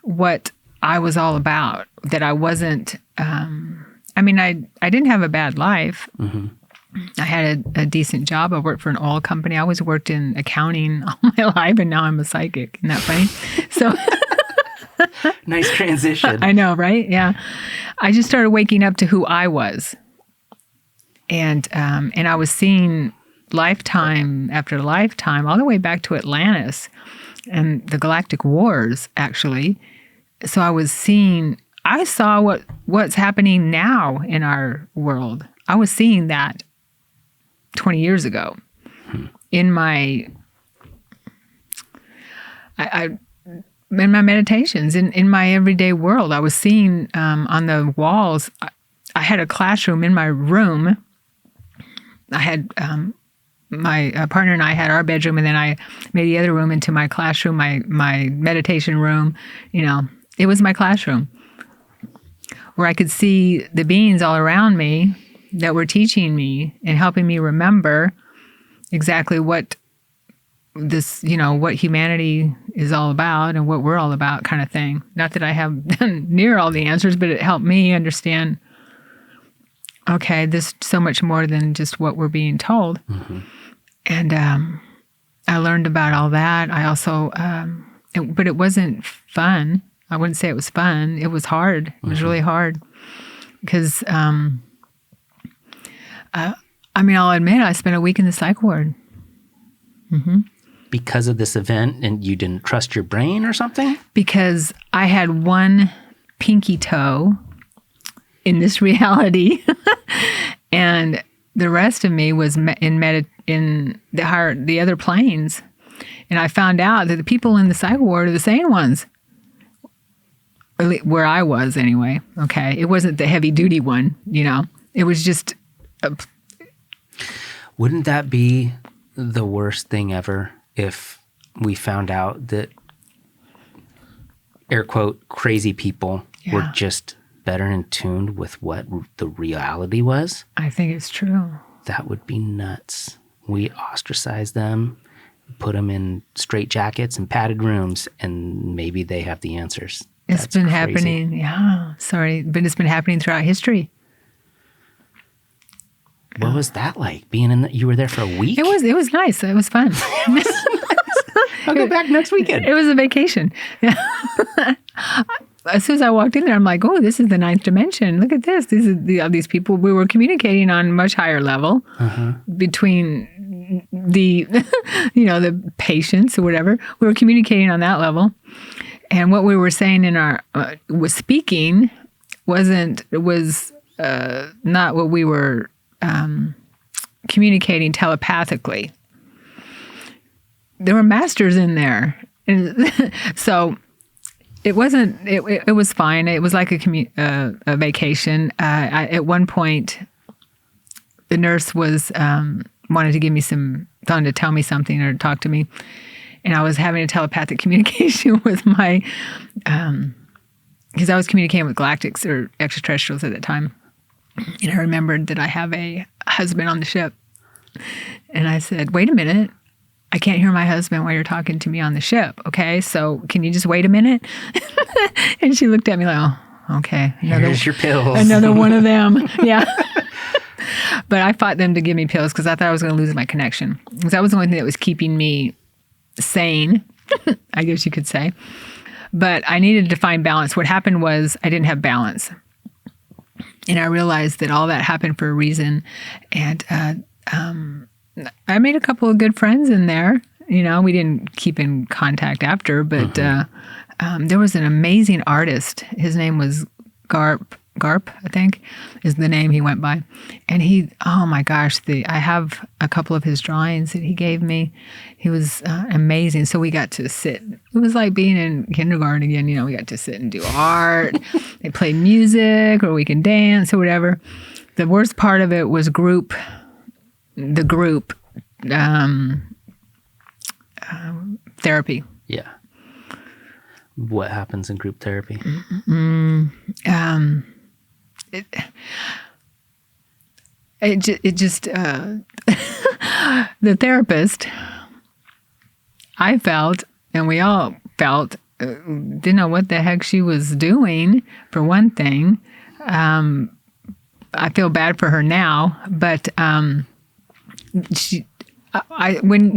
what I was all about. That I wasn't. I didn't have a bad life. Mm-hmm. I had a decent job. I worked for an oil company. I always worked in accounting all my life, and now I'm a psychic. Isn't that funny? So nice transition. I know, right? Yeah. I just started waking up to who I was. And I was seeing lifetime after lifetime, all the way back to Atlantis and the Galactic Wars, actually. So I I saw what's happening now in our world. I was seeing that 20 years ago in my in my meditations, in my everyday world. I was seeing on the walls. I had a classroom in my room. I had my partner and I had our bedroom, and then I made the other room into my classroom, my meditation room. You know, it was my classroom where I could see the beings all around me that were teaching me and helping me remember exactly what this, you know, what humanity is all about and what we're all about, kind of thing. Not that I have near all the answers, but it helped me understand, okay, there's so much more than just what we're being told. Mm-hmm. And I learned about all that. I also, but it wasn't fun. I wouldn't say it was fun. It was hard. It was really hard because, I mean, I'll admit I spent a week in the psych ward. Mm-hmm. Because of this event, and you didn't trust your brain or something? Because I had one pinky toe in this reality, and the rest of me was in the other planes. And I found out that the people in the psych ward are the sane ones, where I was anyway. Okay, it wasn't the heavy duty one, you know. It was just. Wouldn't that be the worst thing ever if we found out that, air quote, crazy people were just better in tune with what the reality was? I think it's true. That would be nuts. We ostracize them, put them in straitjackets and padded rooms, and maybe they have the answers. It's been happening. Yeah, sorry, but it's been happening throughout history. What was that like? You were there for a week? It was nice. It was fun. I'll go back next weekend. It was a vacation. As soon as I walked in there, I'm like, oh, this is the ninth dimension. Look at this. These people. We were communicating on a much higher level between the, the patients or whatever. We were communicating on that level. And what we were saying in our, was speaking was not what we were communicating telepathically. There were masters in there, and so it wasn't. It was fine. It was like a vacation. At one point, the nurse was wanted to give me wanted to tell me something or talk to me, and I was having a telepathic communication with my, because I was communicating with galactics or extraterrestrials at that time. And I remembered that I have a husband on the ship. And I said, wait a minute. I can't hear my husband while you're talking to me on the ship. Okay, so can you just wait a minute? And she looked at me like, oh, okay. Here's your pills. Another one of them. Yeah. But I fought them to give me pills because I thought I was going to lose my connection. Because that was the only thing that was keeping me sane, I guess you could say. But I needed to find balance. What happened was I didn't have balance. And I realized that all that happened for a reason. And I made a couple of good friends in there. You know, we didn't keep in contact after, but there was an amazing artist. His name was Garp, I think, is the name he went by. And oh my gosh, I have a couple of his drawings that he gave me. He was amazing. So we got to sit. It was like being in kindergarten again. You know, we got to sit and do art. They played music, or we can dance or whatever. The worst part of it was the group therapy. Yeah. What happens in group therapy? It just the therapist, I felt, and we all felt, didn't know what the heck she was doing. For one thing, I feel bad for her now, but when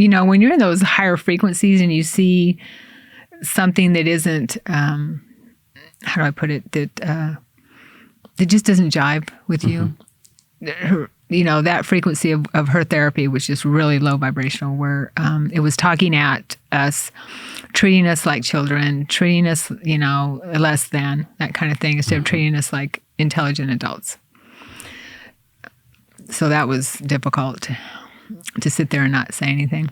you're in those higher frequencies and you see something that isn't, how do I put it, that just doesn't jive with you. that frequency of her therapy was just really low vibrational, where it was talking at us, treating us like children, treating us, less than, that kind of thing, instead of treating us like intelligent adults. So that was difficult to sit there and not say anything.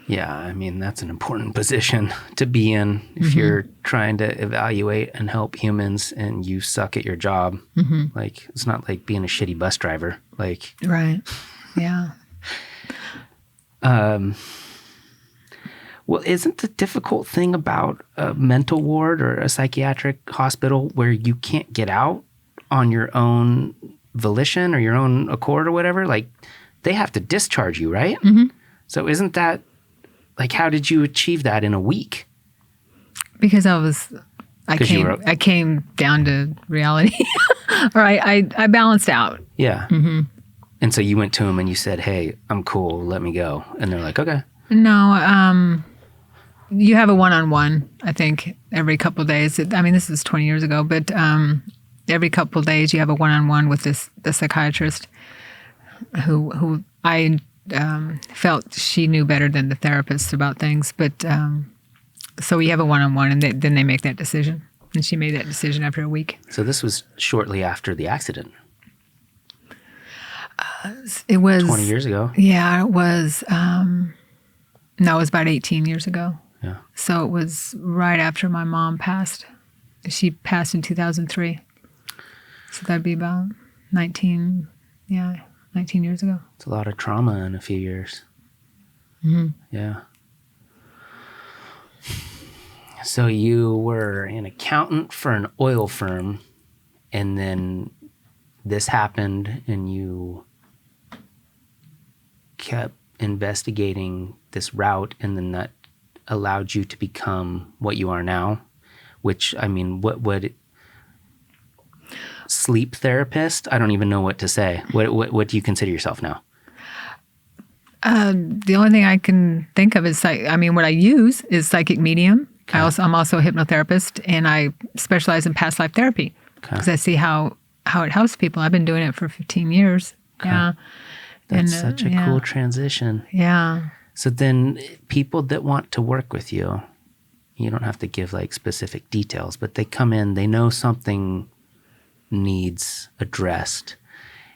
Yeah, I mean, that's an important position to be in if you're trying to evaluate and help humans and you suck at your job. Like, it's not like being a shitty bus driver. Like, right. Yeah. Well, isn't the difficult thing about a mental ward or a psychiatric hospital where you can't get out on your own volition or your own accord or whatever? Like, they have to discharge you, right? So isn't that, like, how did you achieve that in a week? Because I came down to reality, or I balanced out. Yeah. And so you went to them and you said, "Hey, I'm cool. Let me go." And they're like, "Okay." No, you have a one-on-one, I think, every couple of days. I mean, this is 20 years ago, but every couple of days you have a one-on-one with the psychiatrist who I felt she knew better than the therapist about things. But so we have a one-on-one, and then they make that decision. And she made that decision after a week. So this was shortly after the accident. It was 20 years ago. Yeah, it was. No, it was about 18 years ago. Yeah. So it was right after my mom passed. She passed in 2003. So that'd be about 19 years ago. It's a lot of trauma in a few years. Yeah. So you were an accountant for an oil firm, and then this happened, and you kept investigating this route, and then that allowed you to become what you are now, which, I mean, what would sleep therapist? I don't even know what to say. What do you consider yourself now? The only thing I can think of is, what I use is psychic medium. Okay. I'm also a hypnotherapist, and I specialize in past life therapy because I see how it helps people. I've been doing it for 15 years. Okay. Yeah. That's such a cool transition. Yeah. So then people that want to work with you, you don't have to give like specific details, but they come in, they know something needs addressed,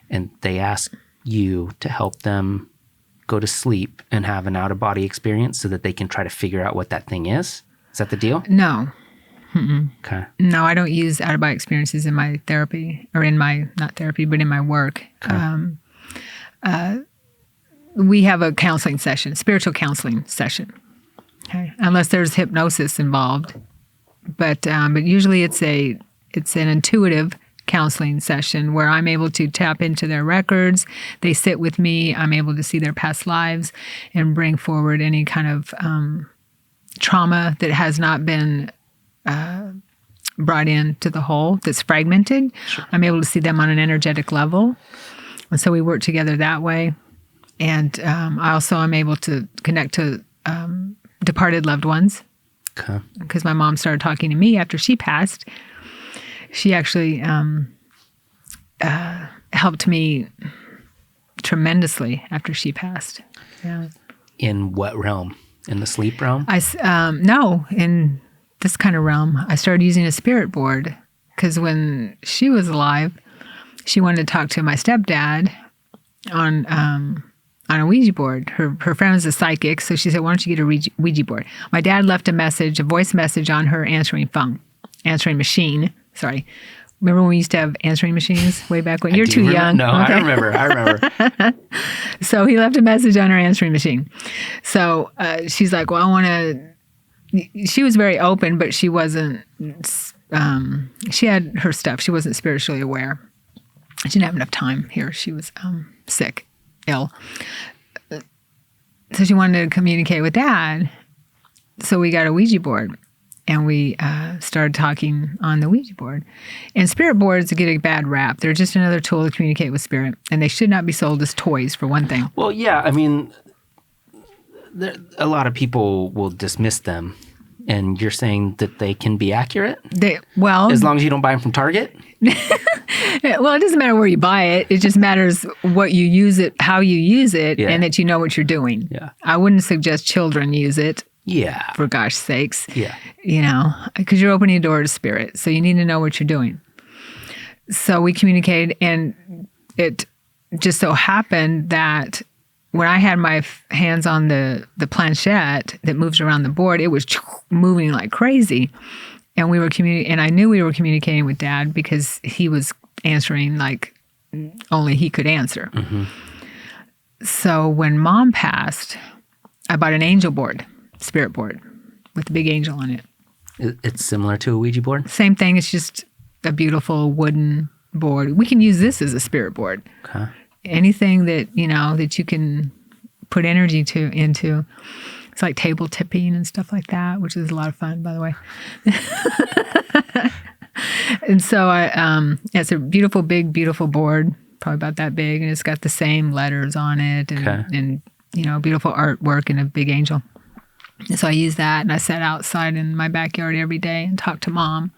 and they ask you to help them go to sleep and have an out-of-body experience so that they can try to figure out what that thing is. Is that the deal? No. Okay. No, I don't use out-of-body experiences in my therapy, or in my, not therapy, but in my work. Okay. We have a counseling session, spiritual counseling session, okay? Unless there's hypnosis involved. But usually it's an intuitive counseling session where I'm able to tap into their records. They sit with me. I'm able to see their past lives and bring forward any kind of trauma that has not been brought into the whole, that's fragmented. Sure. I'm able to see them on an energetic level. And so we work together that way. And I also am able to connect to departed loved ones. Okay. Because my mom started talking to me after she passed. She actually helped me tremendously after she passed. Yeah. In what realm? In the sleep realm? No, in this kind of realm. I started using a spirit board because when she was alive, she wanted to talk to my stepdad on a Ouija board. Her friend was a psychic, so she said, "Why don't you get a Ouija board?" My dad left a voice message on her answering machine. Sorry. Remember when we used to have answering machines way back when? You're too young. No, okay. I remember. So he left a message on her answering machine. So she's like, well, I want to... She was very open, but she wasn't... she had her stuff. She wasn't spiritually aware. She didn't have enough time here. She was sick, ill. So she wanted to communicate with Dad. So we got a Ouija board. And we started talking on the Ouija board. And spirit boards get a bad rap. They're just another tool to communicate with spirit. And they should not be sold as toys, for one thing. Well, yeah. I mean, a lot of people will dismiss them And you're saying that they can be accurate? Well, as long as you don't buy them from Target? Well, it doesn't matter where you buy it. It just matters what you use it, how you use it, and that you know what you're doing. Yeah. I wouldn't suggest children use it. Yeah. For gosh sakes. Yeah. You know, because you're opening a door to spirit. So you need to know what you're doing. So we communicated, and it just so happened that when I had my hands on the planchette that moves around the board, it was moving like crazy. And we were and I knew we were communicating with Dad because he was answering like only he could answer. Mm-hmm. So when Mom passed, I bought an angel board, spirit board, with a big angel on it. It's similar to a Ouija board? Same thing. It's just a beautiful wooden board. We can use this as a spirit board. Okay. Anything that, you know, that you can put energy into. It's like table tipping and stuff like that, which is a lot of fun, by the way. And so it's a beautiful, big, beautiful board, probably about that big, and it's got the same letters on it, and you know, beautiful artwork and a big angel. And so I use that, and I sat outside in my backyard every day and talked to Mom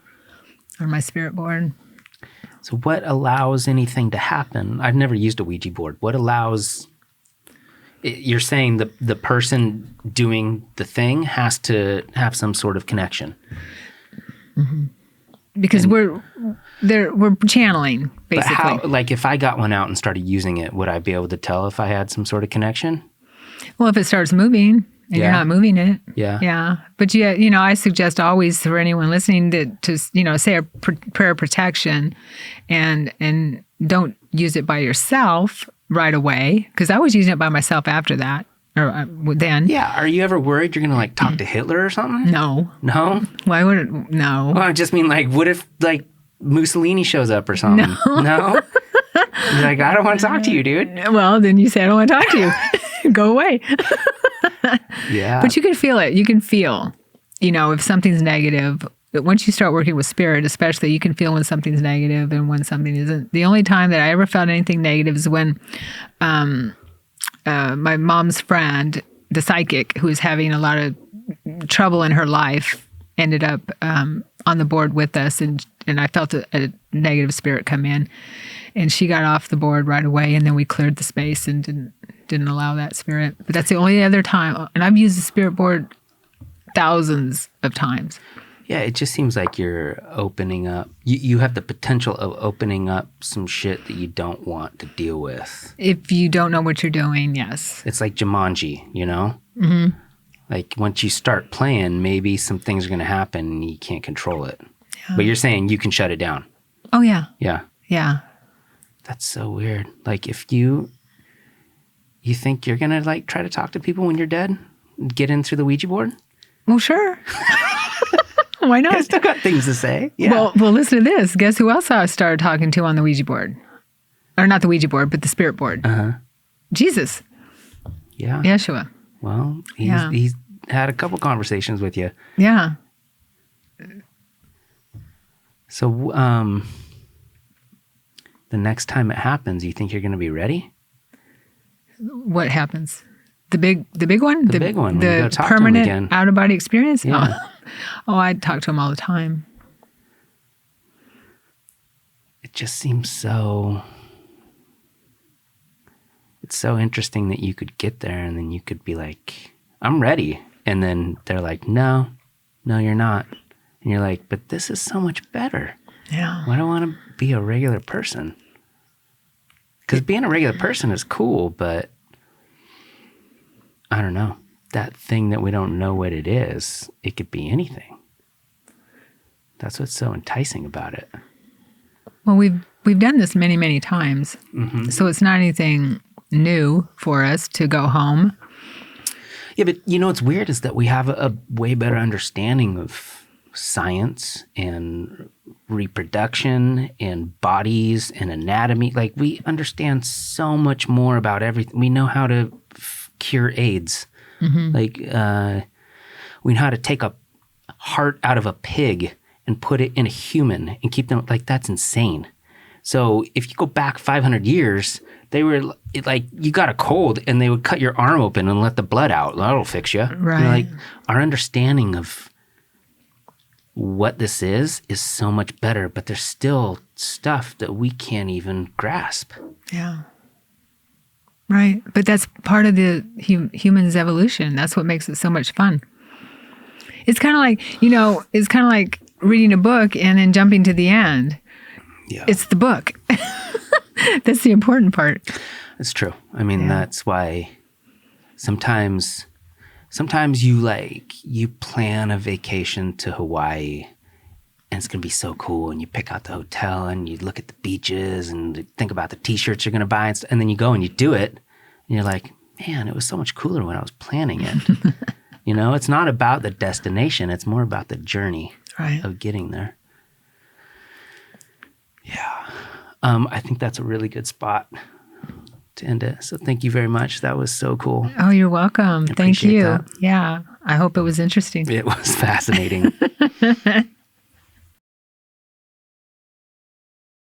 on my spirit board. So what allows anything to happen? I've never used a Ouija board. What allows... You're saying the person doing the thing has to have some sort of connection. Mm-hmm. Because we're channeling, basically. But how, like if I got one out and started using it, would I be able to tell if I had some sort of connection? Well, if it starts moving and you're not moving it. Yeah. Yeah. But you know, I suggest always for anyone listening to you know, say a prayer of protection and don't use it by yourself right away, because I was using it by myself after that, or then. Yeah. Are you ever worried you're going to like talk to Hitler or something? No. No? Why would it? No. Well, I just mean like, what if like Mussolini shows up or something? No? You're like, I don't want to talk to you, dude. Well, then you say, I don't want to talk to you. Go away. Yeah. But you can feel it. You can feel, you know, if something's negative. But once you start working with spirit, especially, you can feel when something's negative and when something isn't. The only time that I ever felt anything negative is when my mom's friend, the psychic, who was having a lot of trouble in her life, ended up on the board with us, and I felt a negative spirit come in, and she got off the board right away, and then we cleared the space and didn't allow that spirit. But that's the only other time, and I've used the spirit board thousands of times. Yeah, it just seems like you're opening up. You have the potential of opening up some shit that you don't want to deal with. If you don't know what you're doing, yes. It's like Jumanji, you know? Mm-hmm. Like once you start playing, maybe some things are going to happen and you can't control it. Yeah. But you're saying you can shut it down. Oh, yeah. Yeah. Yeah. That's so weird. Like if you think you're going to like try to talk to people when you're dead? Get in through the Ouija board? Well, sure. Why not? I still got things to say. Yeah. Well, listen to this. Guess who else I started talking to on the Ouija board? Or not the Ouija board, but the spirit board. Uh-huh. Jesus. Yeah. Yeshua. Well, he's had a couple conversations with you. Yeah. So, the next time it happens, you think you're going to be ready? What happens? The big one? The big one. The permanent out-of-body experience? Yeah. Oh, I'd talk to him all the time. It just seems so... It's so interesting that you could get there and then you could be like, I'm ready. And then they're like, no, you're not. And you're like, but this is so much better. Yeah. Why do I want to be a regular person? Because being a regular person is cool, but I don't know. That thing that we don't know what it is, it could be anything. That's what's so enticing about it. Well, we've done this many, many times. Mm-hmm. So it's not anything new for us to go home. Yeah, but you know what's weird is that we have a way better understanding of science and reproduction and bodies and anatomy. Like we understand so much more about everything. We know how to cure AIDS. Mm-hmm. Like we know how to take a heart out of a pig and put it in a human and keep them, like that's insane. So if you go back 500 years, they were like, you got a cold and they would cut your arm open and let the blood out. That'll fix you. Right. Like our understanding of what this is so much better, but there's still stuff that we can't even grasp. Yeah. Right. But that's part of the human's evolution. That's what makes it so much fun. It's kind of like, it's kind of like reading a book and then jumping to the end. Yeah. It's the book. That's the important part. It's true. I mean, that's why sometimes you plan a vacation to Hawaii and it's going to be so cool, and you pick out the hotel and you look at the beaches and think about the t-shirts you're going to buy, and then you go and you do it and you're like, man, it was so much cooler when I was planning it. It's not about the destination. It's more about the journey of getting there. Yeah. I think that's a really good spot to end it. So thank you very much. That was so cool. Oh, you're welcome. Thank you. That. Yeah. I hope it was interesting. It was fascinating.